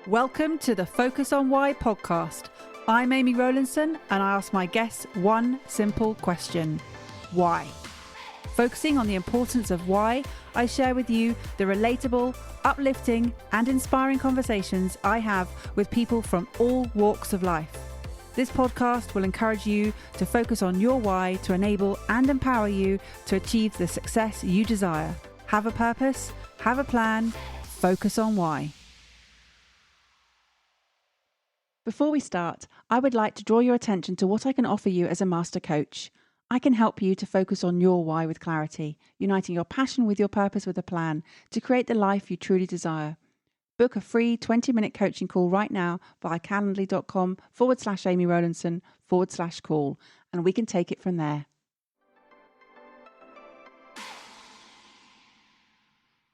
Welcome to the Focus on Why podcast. I'm Amy Rowlinson and I ask my guests one simple question. Why? Focusing on the importance of why, I share with you the relatable, uplifting and inspiring conversations I have with people from all walks of life. This podcast will encourage you to focus on your why to enable and empower you to achieve the success you desire. Have a purpose, have a plan, focus on why. Before we start, I would like to draw your attention to what I can offer you as a master coach. I can help you to focus on your why with clarity, uniting your passion with your purpose with a plan to create the life you truly desire. Book a free 20-minute coaching call right now via calendly.com/Amy Rowlinson/call, and we can take it from there.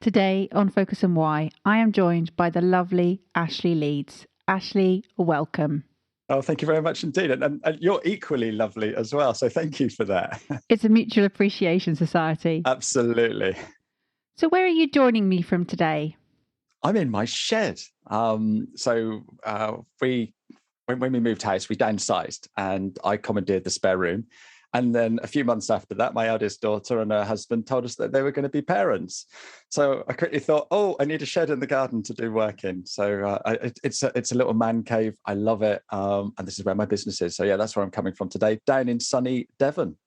Today on Focus on Why, I am joined by the lovely Ashley Leeds. Ashley, welcome. Oh, thank you very much indeed. And you're equally lovely as well. So thank you for that. It's a mutual appreciation society. Absolutely. So where are you joining me from today? I'm in my shed. When we moved house, we downsized and I commandeered the spare room. And then a few months after that, my eldest daughter and her husband told us that they were going to be parents. So I quickly thought, I need a shed in the garden to do work in. So it's a little man cave. I love it. And this is where my business is. So yeah, that's where I'm coming from today, down in sunny Devon.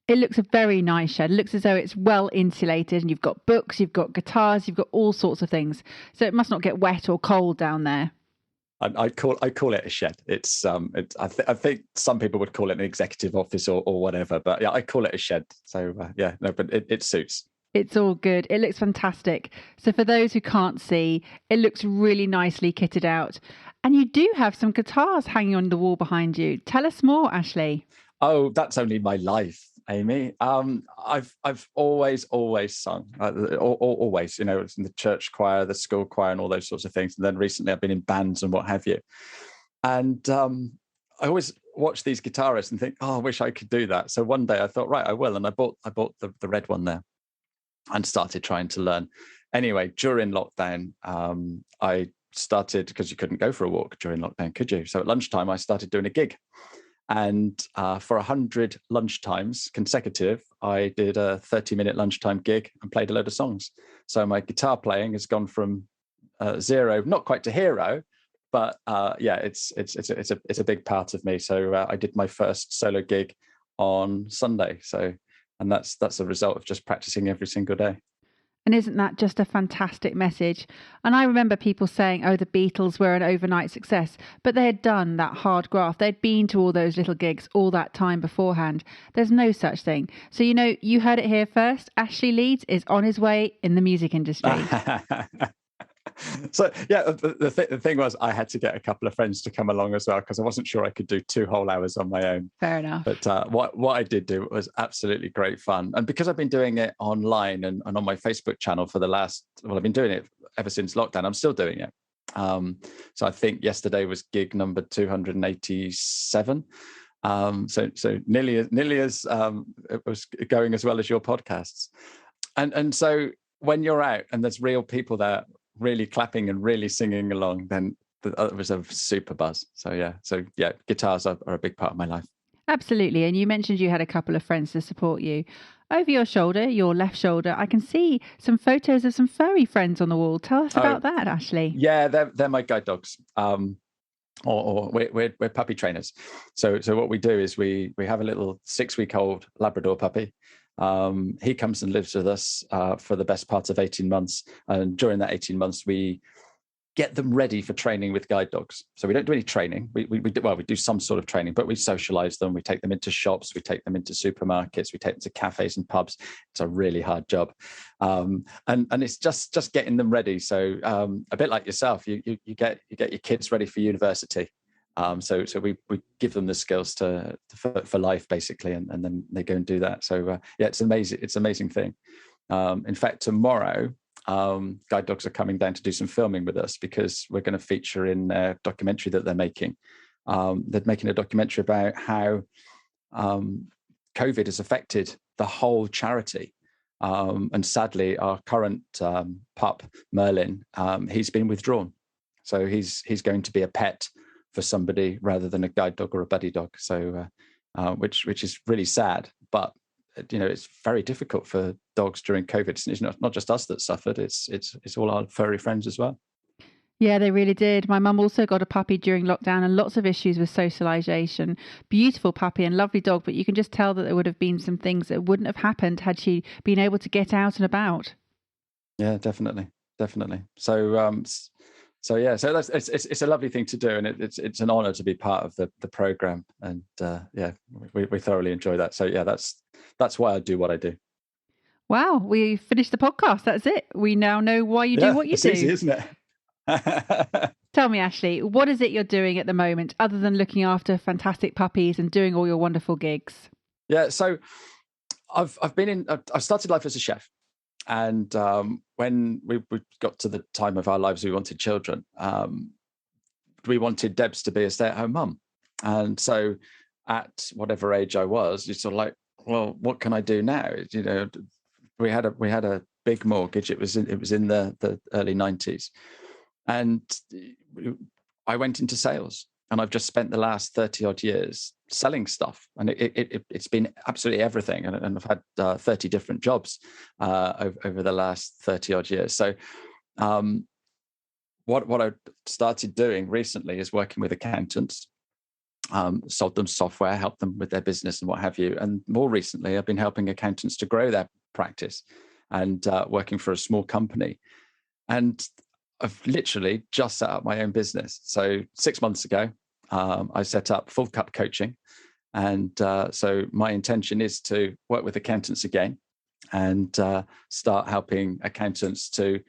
It looks a very nice shed. It looks as though it's well insulated and you've got books, you've got guitars, you've got all sorts of things. So it must not get wet or cold down there. I call it a shed. I think some people would call it an executive office or whatever, but yeah, I call it a shed. So but it suits. It's all good. It looks fantastic. So for those who can't see, it looks really nicely kitted out. And you do have some guitars hanging on the wall behind you. Tell us more, Ashley. Oh, that's only my life, Amy. I've always sung, always, it's in the church choir, the school choir and all those sorts of things. And then recently I've been in bands and what have you. And I always watch these guitarists and think, I wish I could do that. So one day I thought, right, I will. And I bought the red one there and started trying to learn. Anyway, during lockdown, I started, because you couldn't go for a walk during lockdown, could you? So at lunchtime, I started doing a gig. And for 100 lunchtimes consecutive, I did a 30-minute lunchtime gig and played a load of songs. So my guitar playing has gone from zero, not quite to hero, but it's a big part of me. So I did my first solo gig on Sunday. And that's a result of just practicing every single day. And isn't that just a fantastic message? And I remember people saying, the Beatles were an overnight success, but they had done that hard graft. They'd been to all those little gigs all that time beforehand. There's no such thing. So, you heard it here first. Ashley Leeds is on his way in the music industry. So, yeah, the thing was I had to get a couple of friends to come along as well, because I wasn't sure I could do 2 whole hours on my own. Fair enough. But what I did do was absolutely great fun. And because I've been doing it online and on my Facebook channel for I've been doing it ever since lockdown. I'm still doing it. So I think yesterday was gig number 287. So nearly as it was going as well as your podcasts. And so when you're out and there's real people there really clapping and really singing along, then it was a super buzz. So guitars are a big part of my life. Absolutely. And you mentioned you had a couple of friends to support you. Over your shoulder, your left shoulder, I can see some photos of some furry friends on the wall. Tell us about that, Ashley. Yeah, they're my guide dogs. Or we're puppy trainers. So what we do is we have a little 6-week-old Labrador puppy. He comes and lives with us for the best part of 18 months. And during that 18 months, we get them ready for training with guide dogs. So we don't do any training. We do some sort of training, but we socialize them. We take them into shops. We take them into supermarkets. We take them to cafes and pubs. It's a really hard job. And it's just getting them ready. So a bit like yourself, you get your kids ready for university. So we give them the skills for life, basically, and then they go and do that. So it's amazing. It's an amazing thing. In fact, tomorrow, guide dogs are coming down to do some filming with us, because we're going to feature in a documentary that they're making. They're making a documentary about how COVID has affected the whole charity. And sadly, our current pup, Merlin, he's been withdrawn. So he's going to be a pet for somebody rather than a guide dog or a buddy dog. So which is really sad, but it's very difficult for dogs during COVID. It's not just us that suffered. It's all our furry friends as well. Yeah, they really did. My mum also got a puppy during lockdown and lots of issues with socialization. Beautiful puppy and lovely dog, but you can just tell that there would have been some things that wouldn't have happened had she been able to get out and about. Yeah, definitely. So yeah, so it's a lovely thing to do, and it's an honor to be part of the program, and we thoroughly enjoy that. So yeah, that's why I do what I do. Wow, we finished the podcast. That's it. We now know why you do what you it's do. Easy, isn't it? Tell me, Ashley, what is it you're doing at the moment other than looking after fantastic puppies and doing all your wonderful gigs? Yeah, so I've started life as a chef, and when we got to the time of our lives we wanted children, we wanted Debs to be a stay-at-home mum, and so at whatever age I was, you're sort of like, well, what can I do now? We had a big mortgage. It was in the early 90s. And I went into sales, and I've just spent the last 30 odd years selling stuff. And it's been absolutely everything. And I've had 30 different jobs over the last 30 odd years. So what I started doing recently is working with accountants, sold them software, helped them with their business and what have you. And more recently, I've been helping accountants to grow their practice and working for a small company. And I've literally just set up my own business. So 6 months ago, I set up Full Cup Coaching. And so my intention is to work with accountants again and start helping accountants to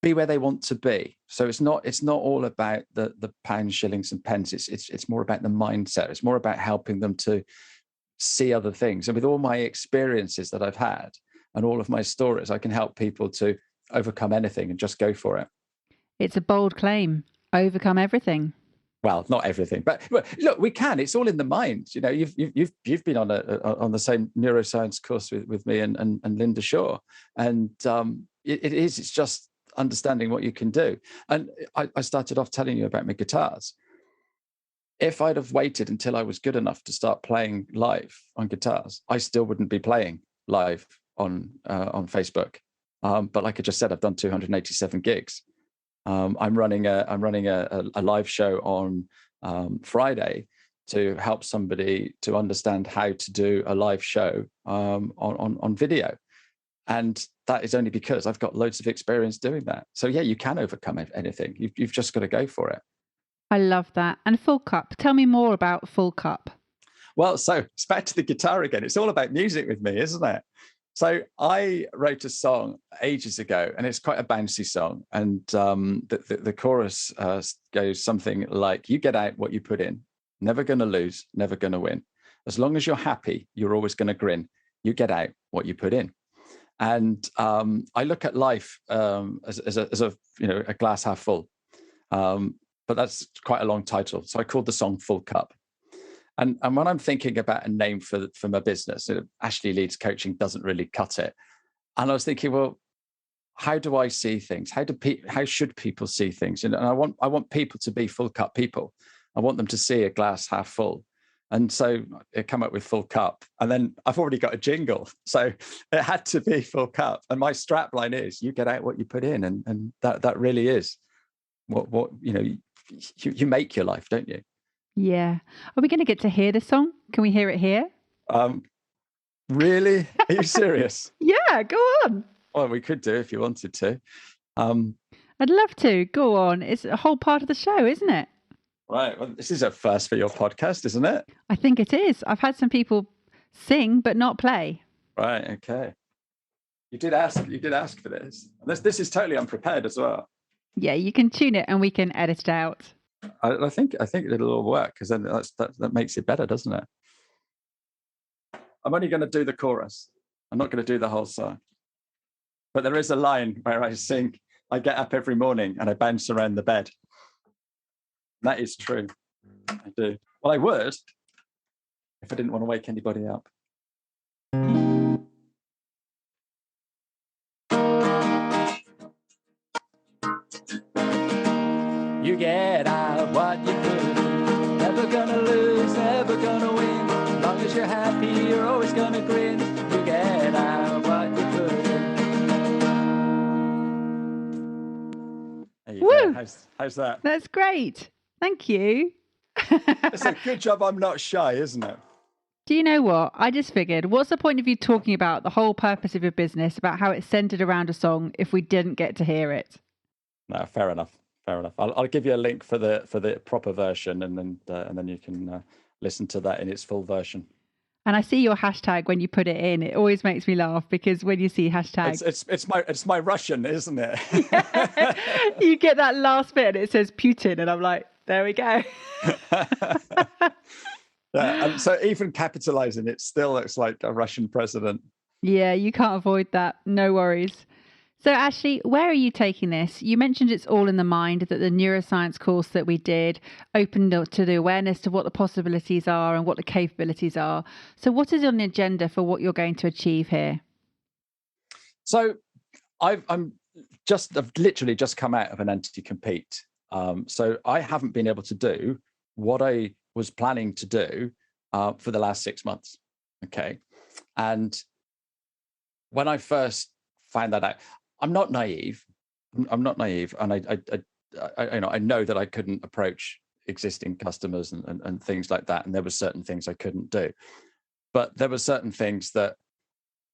be where they want to be. So it's not all about the pounds, shillings, and pence. It's more about the mindset. It's more about helping them to see other things. And with all my experiences that I've had and all of my stories, I can help people to overcome anything and just go for it. It's a bold claim. Overcome everything. Well, not everything, but look, we can. It's all in the mind. You've been on the same neuroscience course with me and Linda Shaw, and it's just understanding what you can do. And I started off telling you about my guitars. If I'd have waited until I was good enough to start playing live on guitars, I still wouldn't be playing live on Facebook. But like I just said, I've done 287 gigs. I'm running a live show on Friday to help somebody to understand how to do a live show on video. And that is only because I've got loads of experience doing that. So yeah, you can overcome anything. You've just got to go for it. I love that. And Full Cup. Tell me more about Full Cup. Well, so it's back to the guitar again. It's all about music with me, isn't it? So I wrote a song ages ago, and it's quite a bouncy song. And the chorus goes something like, you get out what you put in, never going to lose, never going to win. As long as you're happy, you're always going to grin. You get out what you put in. And I look at life as a glass half full. But that's quite a long title. So I called the song Full Cup. And when I'm thinking about a name for my business, Ashley Leeds Coaching doesn't really cut it. And I was thinking, well, how do I see things? How should people see things? And I want people to be full cup people. I want them to see a glass half full. And so I come up with Full Cup, and then I've already got a jingle. So it had to be Full Cup. And my strap line is, you get out what you put in. And that really is what you make your life, don't you? Yeah. Are we going to get to hear this song? Can we hear it here? Really? Are you serious? Yeah, go on. Well, we could do if you wanted to. I'd love to. Go on. It's a whole part of the show, isn't it? Right. Well, this is a first for your podcast, isn't it? I think it is. I've had some people sing but not play. Right. Okay. You did ask for this. This is totally unprepared as well. Yeah, you can tune it and we can edit it out. I think it'll all work, because then that makes it better, doesn't it? I'm only going to do the chorus. I'm not going to do the whole song. But there is a line where I sing, I get up every morning and I bounce around the bed. That is true. I do. Well, I would if I didn't want to wake anybody up. You get out what you put in. Never gonna lose, never gonna win. As long as you're happy, you're always gonna grin. You get out what you put in. There you Woo! go. How's that? That's great. Thank you. It's a good job I'm not shy, isn't it? Do you know what? I just figured, what's the point of you talking about the whole purpose of your business, about how it's centered around a song, if we didn't get to hear it? No, fair enough. Fair enough. I'll give you a link for the proper version, and then you can listen to that in its full version. And I see your hashtag when you put it in. It always makes me laugh because when you see hashtag, it's my Russian, isn't it? Yeah. You get that last bit and it says Putin, and I'm like, there we go. Yeah, and so even capitalizing it still looks like a Russian president. Yeah, you can't avoid that. No worries. So, Ashley, where are you taking this? You mentioned it's all in the mind, that the neuroscience course that we did opened up to the awareness to what the possibilities are and what the capabilities are. So what is on the agenda for what you're going to achieve here? So I've literally just come out of an anti-compete. So I haven't been able to do what I was planning to do for the last 6 months. Okay. And when I first found that out, I'm not naive, and I know that I couldn't approach existing customers and things like that, and there were certain things I couldn't do, but there were certain things that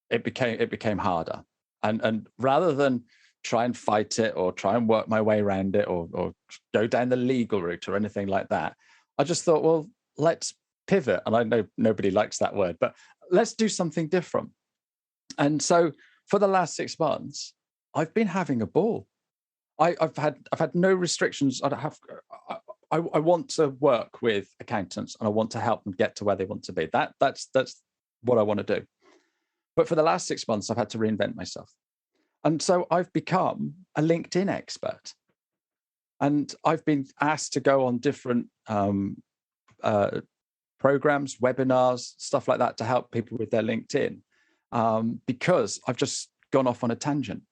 it became harder, and rather than try and fight it or try and work my way around it or go down the legal route or anything like that, I just thought, well, let's pivot. And I know nobody likes that word, but let's do something different. And so for the last 6 months, I've been having a ball. I've had no restrictions. I want to work with accountants, and I want to help them get to where they want to be. That's what I want to do. But for the last 6 months, I've had to reinvent myself, and so I've become a LinkedIn expert. And I've been asked to go on different programs, webinars, stuff like that to help people with their LinkedIn, because I've just gone off on a tangent.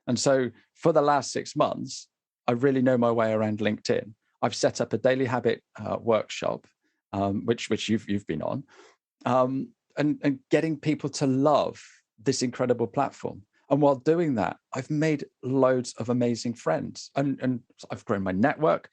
And so for the last 6 months, I really know my way around LinkedIn. I've set up a daily habit workshop, which you've been on, and getting people to love this incredible platform. And while doing that, I've made loads of amazing friends, and I've grown my network,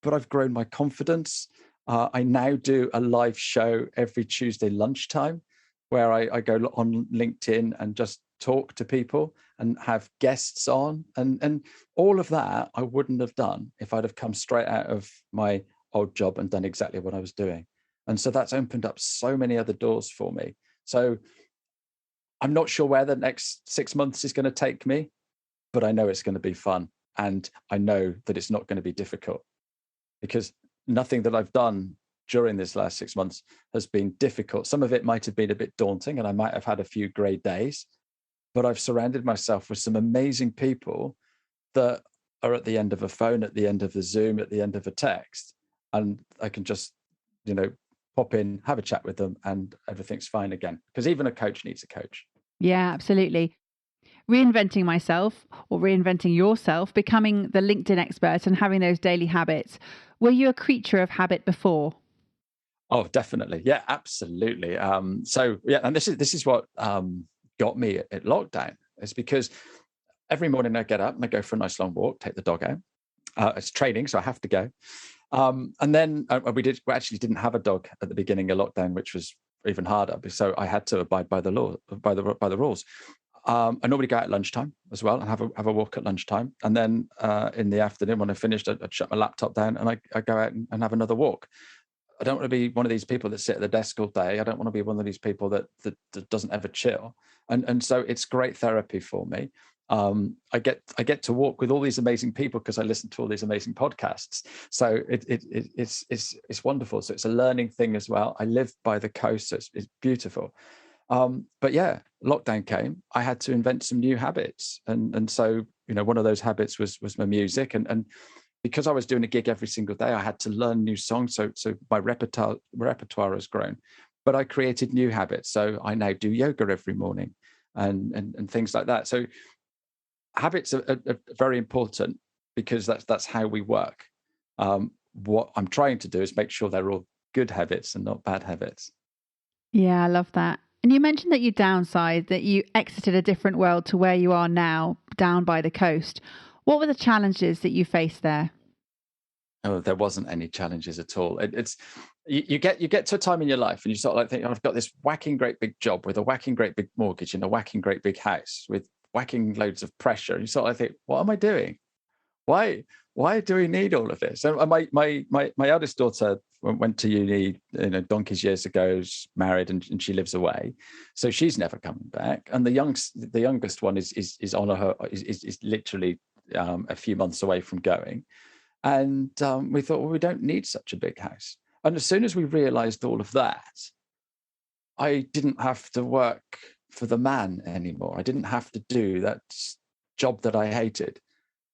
but I've grown my confidence. I now do a live show every Tuesday lunchtime, where I go on LinkedIn and just talk to people and have guests on, and all of that I wouldn't have done if I'd have come straight out of my old job and done exactly what I was doing. And so that's opened up so many other doors for me. So I'm not sure where the next 6 months is going to take me, but I know it's going to be fun. And I know that it's not going to be difficult, because nothing that I've done during this last 6 months has been difficult. Some of it might have been a bit daunting, and I might have had a few grey days, but I've surrounded myself with some amazing people that are at the end of a phone, at the end of a Zoom, at the end of a text, and I can just, pop in, have a chat with them, and everything's fine again. Because even a coach needs a coach. Yeah, absolutely. Reinventing myself, or reinventing yourself, becoming the LinkedIn expert and having those daily habits. Were you a creature of habit before? Oh, definitely. Yeah, absolutely. So yeah, and this is what got me at lockdown. Is because every morning I get up and I go for a nice long walk, take the dog out. It's training, so I have to go. And then we actually didn't have a dog at the beginning of lockdown, which was even harder. So I had to abide by the law, by the rules. I normally go out at lunchtime as well and have a walk at lunchtime. And then in the afternoon, when I finished, I'd shut my laptop down and I go out and have another walk. I don't want to be one of these people that sit at the desk all day. I don't want to be one of these people that doesn't ever chill. And so it's great therapy for me. I get to walk with all these amazing people because I listen to all these amazing podcasts. So it's wonderful. So it's a learning thing as well. I live by the coast, so it's beautiful. But yeah, lockdown came. I had to invent some new habits, and so one of those habits was my music, and because I was doing a gig every single day, I had to learn new songs. So my repertoire has grown, but I created new habits. So I now do yoga every morning, and things like that. So habits are very important because that's how we work. What I'm trying to do is make sure they're all good habits and not bad habits. Yeah, I love that. And you mentioned that you downsized, that you exited a different world to where you are now, down by the coast. What were the challenges that you faced there? Oh, there wasn't any challenges at all. It's you get to a time in your life and you sort of like think, oh, I've got this whacking great big job with a whacking great big mortgage and a whacking great big house with whacking loads of pressure. And you sort of like think, what am I doing? Why do we need all of this? And my eldest daughter went to uni, donkeys years ago, she's married and she lives away, so she's never coming back. And the youngest one is on her is literally a few months away from going. And we thought, well, we don't need such a big house. And as soon as we realized all of that, I didn't have to work for the man anymore. I didn't have to do that job that I hated.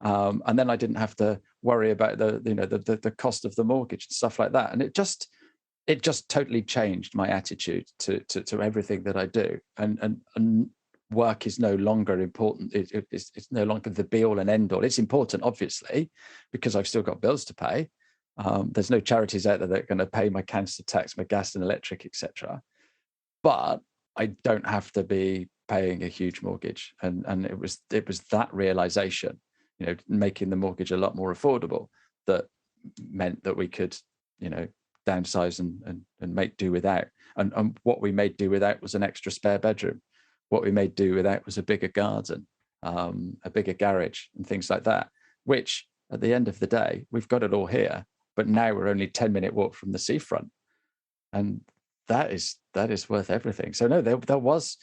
And then I didn't have to worry about the cost of the mortgage and stuff like that. And it just totally changed my attitude to everything that I do. And work is no longer important. It's no longer the be all and end all. It's important, obviously, because I've still got bills to pay. There's no charities out there that are going to pay my council tax, my gas and electric, etc. But I don't have to be paying a huge mortgage. And it was that realization, making the mortgage a lot more affordable, that meant that we could, downsize and make do without. And what we made do without was an extra spare bedroom. What we made do without was a bigger garden, a bigger garage and things like that, which at the end of the day, we've got it all here, but now we're only 10-minute walk from the seafront. And that is worth everything. So no, there was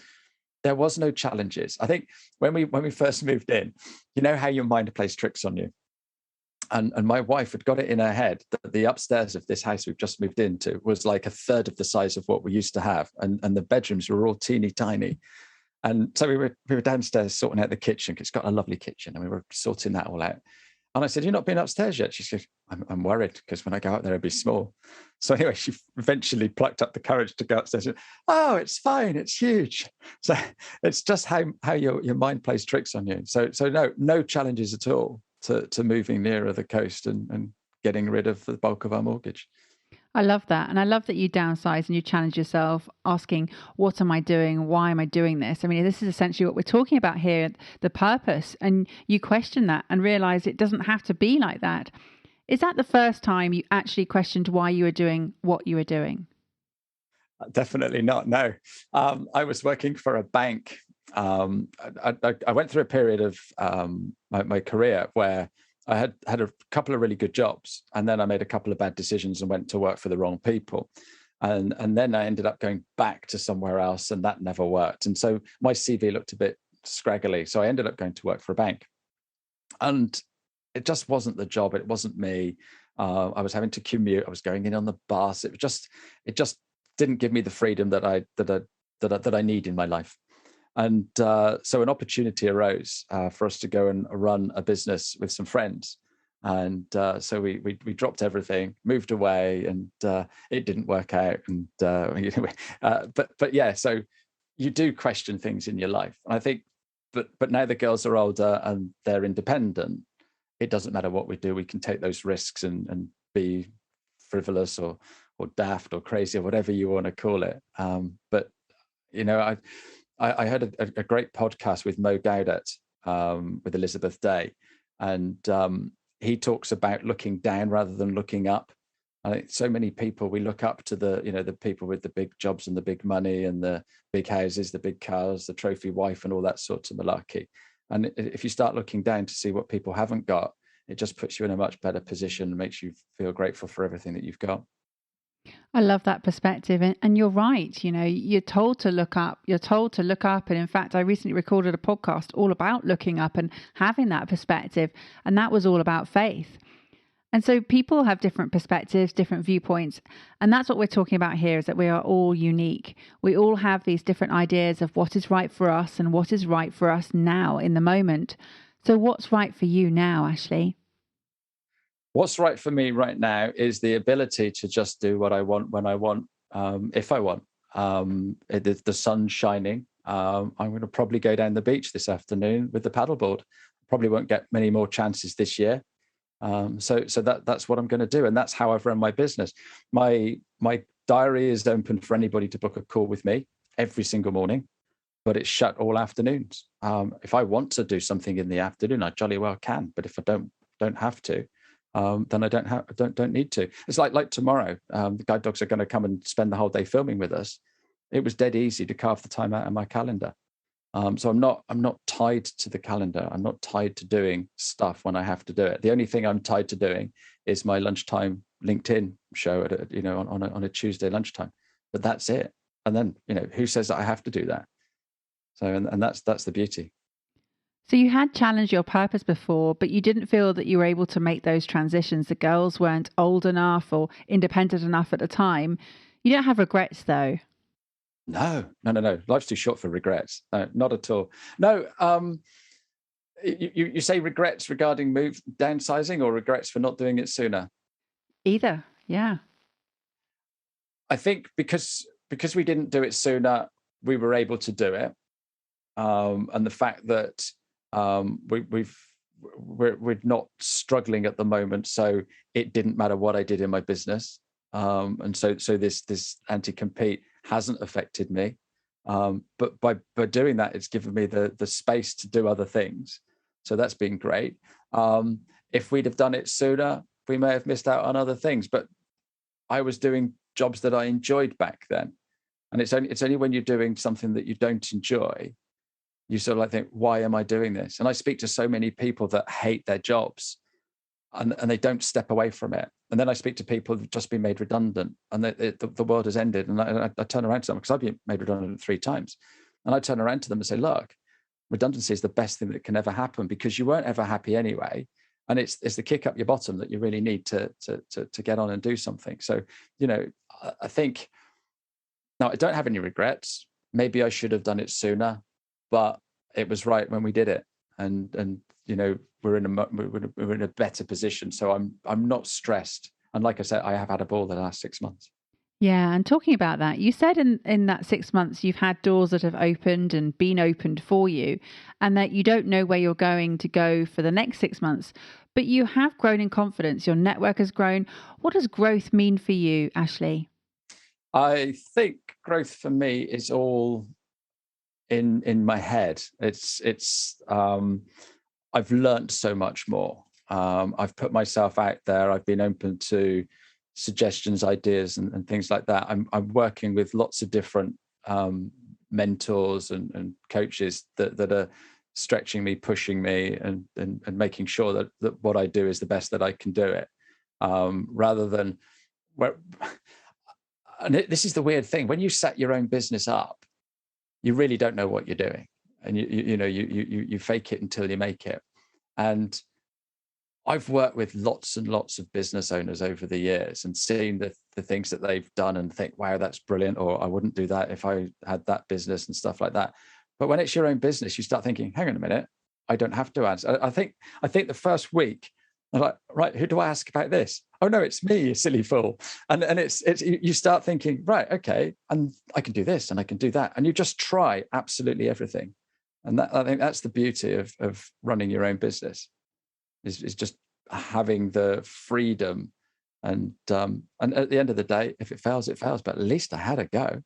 no challenges. I think when we first moved in, you know how your mind plays tricks on you. And my wife had got it in her head that the upstairs of this house we've just moved into was like a third of the size of what we used to have. And the bedrooms were all teeny tiny. And so we were downstairs sorting out the kitchen, because it's got a lovely kitchen, and we were sorting that all out. And I said, "You're not been upstairs yet?" She said, I'm worried, because when I go out there, it'll be small. So anyway, she eventually plucked up the courage to go upstairs. And, oh, it's fine. It's huge. So it's just how your mind plays tricks on you. So no challenges at all to moving nearer the coast and getting rid of the bulk of our mortgage. I love that. And I love that you downsize and you challenge yourself, asking, what am I doing? Why am I doing this? I mean, this is essentially what we're talking about here, the purpose. And you question that and realize it doesn't have to be like that. Is that the first time you actually questioned why you were doing what you were doing? Definitely not. No. I was working for a bank. I went through a period of my career where I had a couple of really good jobs, and then I made a couple of bad decisions and went to work for the wrong people. And then I ended up going back to somewhere else, and that never worked. And so my CV looked a bit scraggly. So I ended up going to work for a bank. And it just wasn't the job. It wasn't me. I was having to commute. I was going in on the bus. It just didn't give me the freedom that I need in my life. And so an opportunity arose for us to go and run a business with some friends. And so we dropped everything, moved away, and it didn't work out. And but yeah, so you do question things in your life. And I think, but now the girls are older and they're independent. It doesn't matter what we do; we can take those risks and be frivolous or daft or crazy or whatever you want to call it. But I heard a great podcast with Mo Gaudet, with Elizabeth Day, and he talks about looking down rather than looking up. I think so many people, we look up to the people with the big jobs and the big money and the big houses, the big cars, the trophy wife, and all that sort of malarkey. And if you start looking down to see what people haven't got, it just puts you in a much better position and makes you feel grateful for everything that you've got. I love that perspective. And you're right. You're told to look up. You're told to look up. And in fact, I recently recorded a podcast all about looking up and having that perspective. And that was all about faith. And so people have different perspectives, different viewpoints. And that's what we're talking about here, is that we are all unique. We all have these different ideas of what is right for us and what is right for us now in the moment. So what's right for you now, Ashley? What's right for me right now is the ability to just do what I want when I want, if I want. The sun's shining. I'm going to probably go down the beach this afternoon with the paddleboard. Probably won't get many more chances this year. So that's what I'm going to do, and that's how I've run my business. My diary is open for anybody to book a call with me every single morning, but it's shut all afternoons. If I want to do something in the afternoon, I jolly well can. But if I don't have to, then I don't need to. It's like tomorrow. The guide dogs are going to come and spend the whole day filming with us. It was dead easy to carve the time out of my calendar. So I'm not tied to the calendar. I'm not tied to doing stuff when I have to do it. The only thing I'm tied to doing is my lunchtime LinkedIn show on a Tuesday lunchtime. But that's it. And then who says that I have to do that? So and that's the beauty. So you had challenged your purpose before, but you didn't feel that you were able to make those transitions. The girls weren't old enough or independent enough at the time. You don't have regrets though. No. Life's too short for regrets. No, not at all. No. You say regrets regarding downsizing, or regrets for not doing it sooner? Either. Yeah. I think because we didn't do it sooner, we were able to do it. And the fact that we're not struggling at the moment, so it didn't matter what I did in my business. And so this anti-compete hasn't affected me, but by doing that, it's given me the space to do other things. So that's been great. If we'd have done it sooner, we may have missed out on other things. But I was doing jobs that I enjoyed back then, and it's only when you're doing something that you don't enjoy, you sort of think, why am I doing this? And I speak to so many people that hate their jobs, and they don't step away from it. And then I speak to people who've just been made redundant, and the world has ended. And I turn around to them, because I've been made redundant 3 times. And I turn around to them and say, look, redundancy is the best thing that can ever happen, because you weren't ever happy anyway. And it's the kick up your bottom that you really need to get on and do something. So, I think, now I don't have any regrets. Maybe I should have done it sooner, but it was right when we did it. And we're in a better position. So I'm not stressed. And like I said, I have had a ball the last 6 months. Yeah. And talking about that, you said in that 6 months, you've had doors that have opened and been opened for you, and that you don't know where you're going to go for the next 6 months, but you have grown in confidence. Your network has grown. What does growth mean for you, Ashley? I think growth for me is all in my head. I've learned so much more. I've put myself out there. I've been open to suggestions, ideas, and things like that. I'm working with lots of different mentors and coaches that are stretching me, pushing me, and making sure that what I do is the best that I can do it. Rather than where, and this is the weird thing: when you set your own business up, you really don't know what you're doing, and you fake it until you make it. And I've worked with lots and lots of business owners over the years, and seen the things that they've done and think, wow, that's brilliant, or I wouldn't do that if I had that business, and stuff like that. But when it's your own business, you start thinking, hang on a minute, I don't have to answer. I think the first week, I'm like, right, who do I ask about this? Oh no, it's me, you silly fool. And it's you start thinking, right, okay, and I can do this and I can do that. And you just try absolutely everything. And I think that's the beauty of running your own business, is just having the freedom. And at the end of the day, if it fails, it fails. But at least I had a go.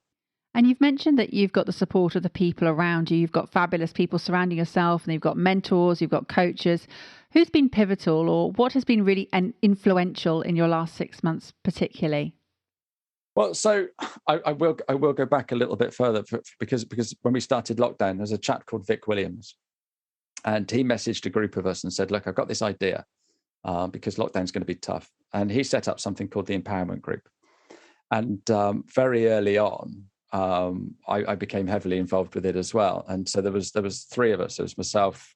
And you've mentioned that you've got the support of the people around you. You've got fabulous people surrounding yourself, and you've got mentors, you've got coaches. Who's been pivotal, or what has been really influential in your last 6 months particularly? Well, so I will go back a little bit further because when we started lockdown, there's a chap called Vic Williams, and he messaged a group of us and said, look, I've got this idea because lockdown's going to be tough. And he set up something called the Empowerment Group. And very early on, I became heavily involved with it as well. And so there was 3 of us. There was myself,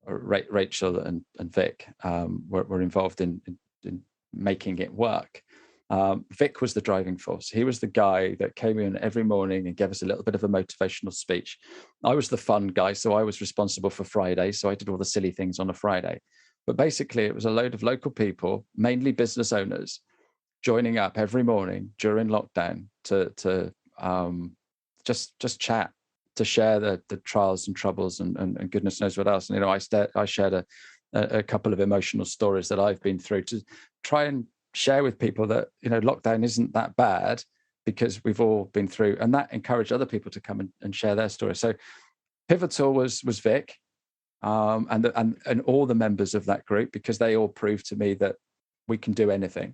Rachel, and Vic were involved in making it work. Vic was the driving force. He was the guy that came in every morning and gave us a little bit of a motivational speech. I was the fun guy, so I was responsible for Friday. So I did all the silly things on a Friday. But basically, it was a load of local people, mainly business owners, joining up every morning during lockdown to just chat, to share the trials and troubles and goodness knows what else. And I shared a couple of emotional stories that I've been through to try and share with people that, lockdown isn't that bad, because we've all been through, and that encouraged other people to come and share their stories. So pivotal was Vic, and all the members of that group, because they all proved to me that we can do anything.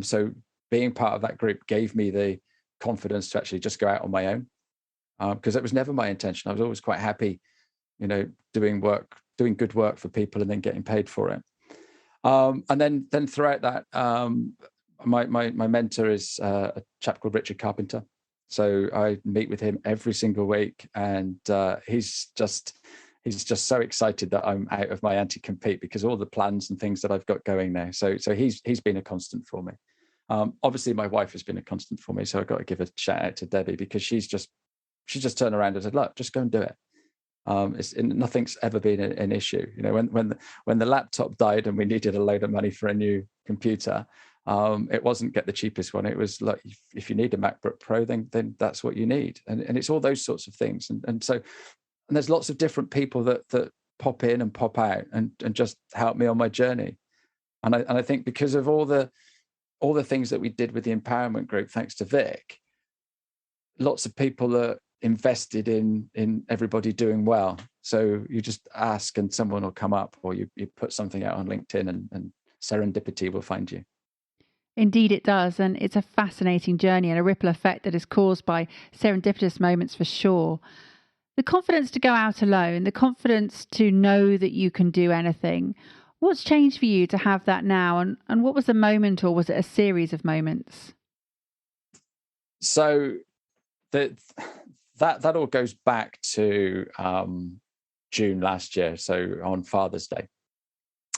So being part of that group gave me the confidence to actually just go out on my own, because it was never my intention. I was always quite happy, doing good work for people and then getting paid for it. And then throughout that, my mentor is a chap called Richard Carpenter. So I meet with him every single week, and he's just so excited that I'm out of my anti-compete, because all the plans and things that I've got going now. So he's been a constant for me. Obviously, my wife has been a constant for me. So I've got to give a shout out to Debbie, because she just turned around and said, "Look, just go and do it." Nothing's ever been an issue. When the laptop died and we needed a load of money for a new computer, it wasn't get the cheapest one. It was like, if you need a MacBook Pro, then that's what you need. And it's all those sorts of things. And there's lots of different people that pop in and pop out and just help me on my journey. And I think because of all the things that we did with the empowerment group, thanks to Vic, lots of people are invested in everybody doing well. So you just ask and someone will come up, or you put something out on LinkedIn and serendipity will find you. Indeed it does, and it's a fascinating journey and a ripple effect that is caused by serendipitous moments for sure. The confidence to go out alone, the confidence to know that you can do anything. What's changed for you to have that now, and what was the moment, or was it a series of moments? So that all goes back to June last year, so on Father's Day.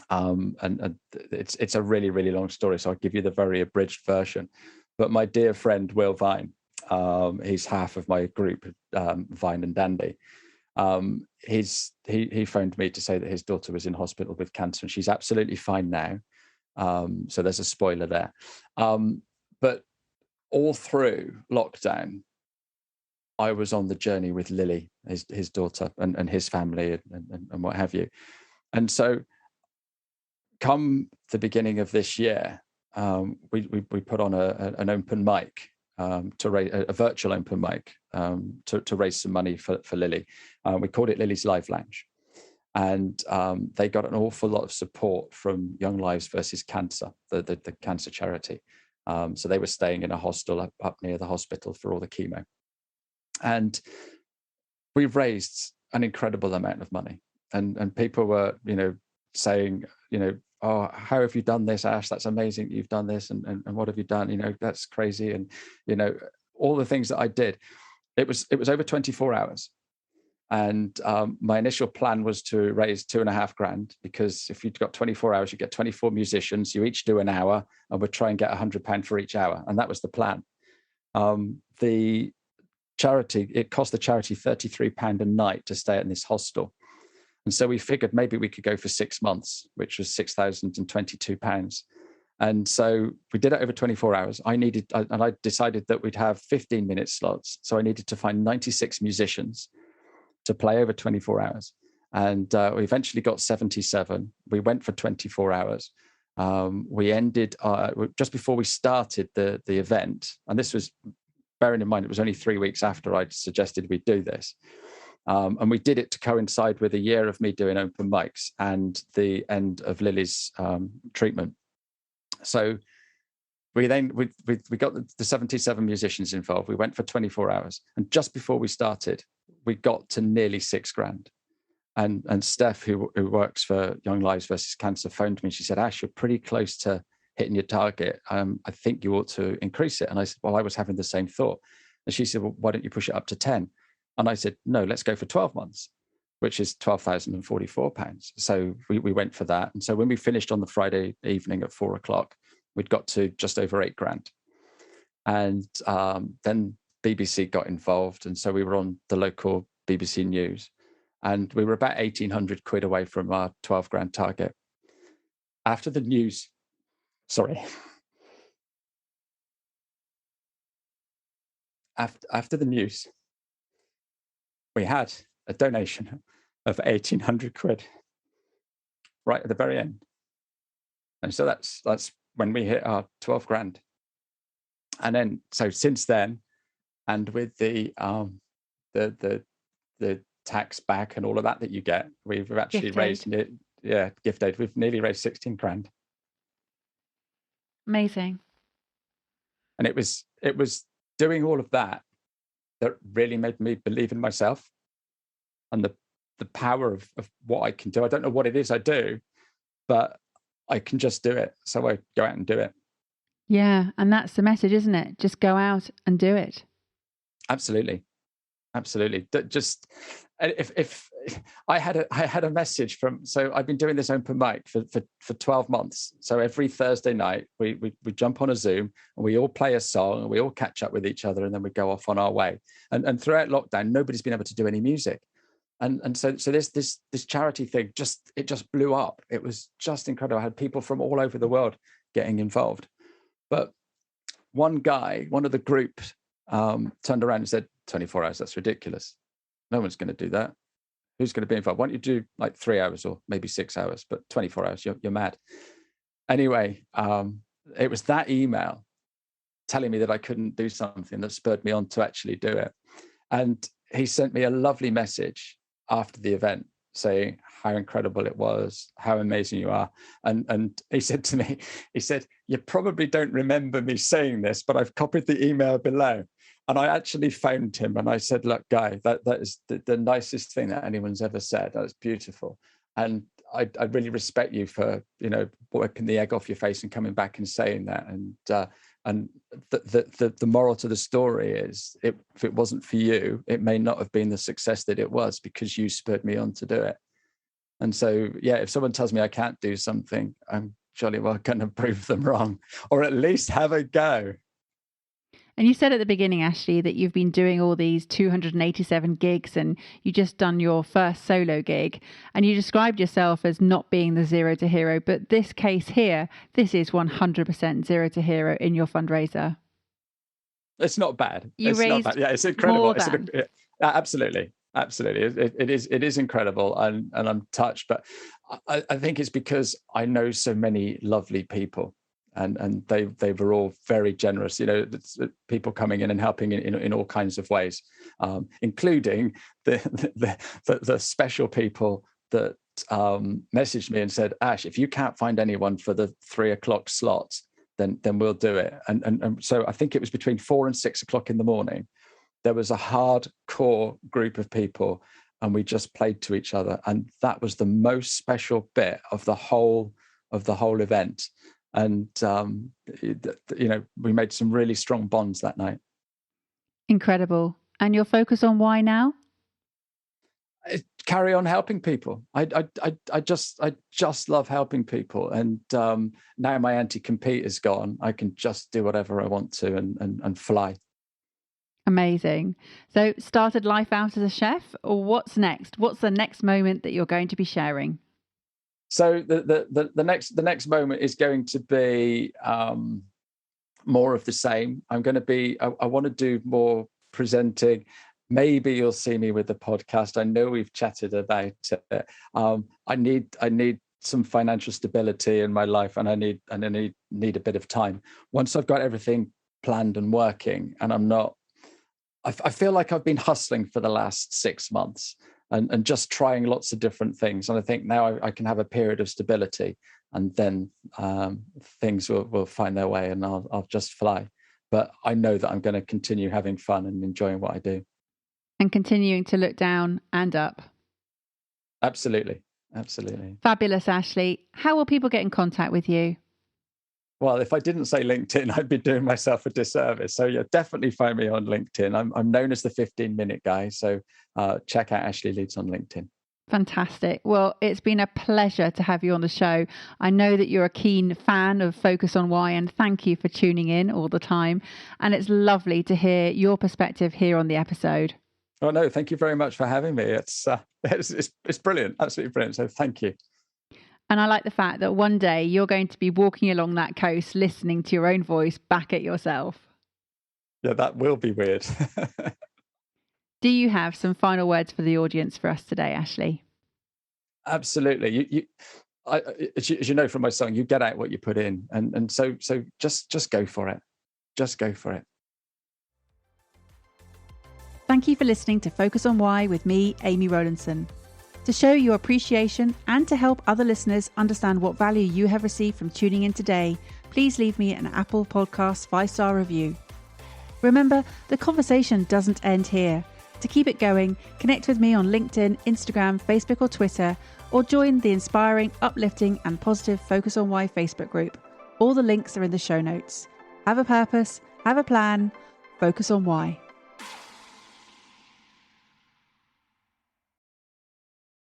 And it's a really, really long story, so I'll give you the very abridged version. But my dear friend Will Vine, he's half of my group, Vine and Dandy. He phoned me to say that his daughter was in hospital with cancer, and she's absolutely fine now. So there's a spoiler there. But all through lockdown, I was on the journey with Lily, his daughter, and his family, and what have you. And so, come the beginning of this year, we put on an open mic, to raise a virtual open mic, to raise some money for Lily. We called it Lily's Live Lounge, and they got an awful lot of support from Young Lives versus Cancer, the cancer charity. So they were staying in a hostel up near the hospital for all the chemo, and we've raised an incredible amount of money, and people were saying, "Oh, how have you done this, Ash? That's amazing. You've done this, and what have you done? That's crazy." And all the things that I did. It was over 24 hours, and my initial plan was to raise $2,500, because if you've got 24 hours, you get 24 musicians. You each do an hour, and we'd try and get £100 for each hour, and that was the plan. The charity, it cost the charity £33 a night to stay in this hostel. And so we figured maybe we could go for 6 months, which was £6,022. And so we did it over 24 hours. I decided that we'd have 15-minute slots. So I needed to find 96 musicians to play over 24 hours. And we eventually got 77. We went for 24 hours. We ended just before we started the event. And this was, bearing in mind, it was only 3 weeks after I'd suggested we do this. And we did it to coincide with a year of me doing open mics and the end of Lily's treatment. So we got the 77 musicians involved. We went for 24 hours. And just before we started, we got to nearly £6,000. And Steph, who works for Young Lives versus Cancer, phoned me. She said, "Ash, you're pretty close to hitting your target. I think you ought to increase it." And I said, "Well, I was having the same thought." And she said, "Well, why don't you push it up to 10? And I said, "No, let's go for 12 months, which is £12,044. So we went for that. And so when we finished on the Friday evening at 4:00, we'd got to just over £8,000. And then BBC got involved. And so we were on the local BBC News. And we were about £1,800 away from our £12,000 target. After the news, after the news, we had a donation of £1,800 right at the very end. And so that's when we hit our 12 grand. And then, so since then, and with the tax back and all of that you get, we've actually Gift raised aid. it. Gift aid. We've nearly raised 16 grand. Amazing. And it was doing all of that really made me believe in myself and the power of what I can do. I don't know what it is I do, but I can just do it. So I go out and do it. Yeah. And that's the message, isn't it? Just go out and do it. Absolutely. Just if I had a message from, so I've been doing this open mic for 12 months. So every Thursday night we jump on a Zoom and we all play a song and we all catch up with each other and then we go off on our way. And throughout lockdown, nobody's been able to do any music. And so this charity thing just blew up. It was just incredible. I had people from all over the world getting involved. But one guy, one of the group, turned around and said, 24 hours, that's ridiculous. No one's going to do that. Who's going to be involved? Why don't you do like 3 hours or maybe 6 hours, but 24 hours, you're mad. Anyway, it was that email telling me that I couldn't do something that spurred me on to actually do it. And he sent me a lovely message after the event saying how incredible it was, how amazing you are. And he said to me, he said, you probably don't remember me saying this, but I've copied the email below. And I actually phoned him and I said, look, Guy, that is the nicest thing that anyone's ever said. That's beautiful. And I really respect you for, wiping the egg off your face and coming back and saying that. And the moral to the story is, if it wasn't for you, it may not have been the success that it was because you spurred me on to do it. And so, yeah, if someone tells me I can't do something, I'm jolly well going to prove them wrong, or at least have a go. And you said at the beginning, Ashley, that you've been doing all these 287 gigs and you just done your first solo gig, and you described yourself as not being the zero to hero. But this case here, this is 100% zero to hero in your fundraiser. It's not bad. You it's raised not bad. Yeah, it's incredible. more than. Absolutely. It is incredible, and I'm touched. But I think it's because I know so many lovely people. And they were all very generous, people coming in and helping in all kinds of ways, including the special people that messaged me and said, Ash, if you can't find anyone for the 3 o'clock slots, then we'll do it. And so I think it was between 4 and 6 o'clock in the morning. There was a hardcore group of people, and we just played to each other, and that was the most special bit of the whole event. And, we made some really strong bonds that night. Incredible. And your focus on why now? Carry on helping people. I just love helping people. And now my anti-compete is gone. I can just do whatever I want to and fly. Amazing. So started life out as a chef, or what's next? What's the next moment that you're going to be sharing? So the next moment is going to be more of the same. I want to do more presenting. Maybe you'll see me with the podcast. I know we've chatted about it. I need some financial stability in my life, and I need a bit of time. Once I've got everything planned and working, and I feel like I've been hustling for the last 6 months. And just trying lots of different things. And I think now I can have a period of stability, and then things will find their way, and I'll just fly. But I know that I'm going to continue having fun and enjoying what I do. And continuing to look down and up. Absolutely. Fabulous, Ashley. How will people get in contact with you? Well, if I didn't say LinkedIn, I'd be doing myself a disservice. So yeah, definitely find me on LinkedIn. I'm known as the 15-minute guy. So check out Ashley Leeds on LinkedIn. Fantastic. Well, it's been a pleasure to have you on the show. I know that you're a keen fan of Focus on Why, and thank you for tuning in all the time. And it's lovely to hear your perspective here on the episode. Oh, no, thank you very much for having me. It's brilliant. Absolutely brilliant. So thank you. And I like the fact that one day you're going to be walking along that coast, listening to your own voice back at yourself. Yeah, that will be weird. Do you have some final words for the audience for us today, Ashley? Absolutely. as you know from my song, you get out what you put in, and so just go for it. Just go for it. Thank you for listening to Focus on Why with me, Amy Rowlinson. To show your appreciation and to help other listeners understand what value you have received from tuning in today, please leave me an Apple Podcast 5-star review. Remember, the conversation doesn't end here. To keep it going, connect with me on LinkedIn, Instagram, Facebook or Twitter, or join the inspiring, uplifting and positive Focus on Why Facebook group. All the links are in the show notes. Have a purpose, have a plan, focus on why.